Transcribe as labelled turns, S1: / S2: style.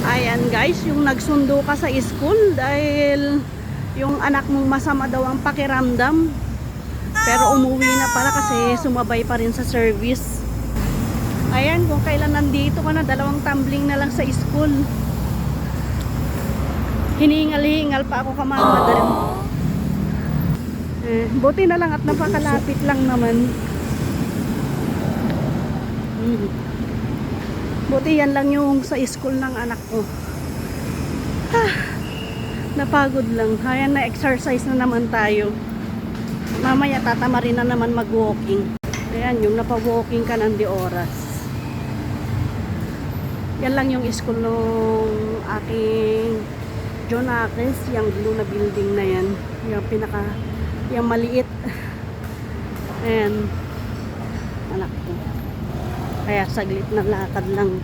S1: Ayan guys, yung nagsundo ka sa school dahil yung anak mong masama daw ang pakiramdam. Pero umuwi na pala kasi sumabay pa rin sa service. Ayan, kung kailan nandito ka na, 2 tumbling na lang sa school. Hiningal-hingal pa ako kamama. Buti na lang at napakalapit lang naman. Buti yan lang yung sa school ng anak ko. Napagod lang. Ayan, na-exercise na naman tayo. Mamaya tatama rin na naman mag-walking. Ayan, yung napa-walking ka ng di oras. Yan lang yung school nung aking John Aques, yung blue na building na yan. Yung pinaka, yung maliit. Ayan. Anak ko. Kaya saglit na lakad lang.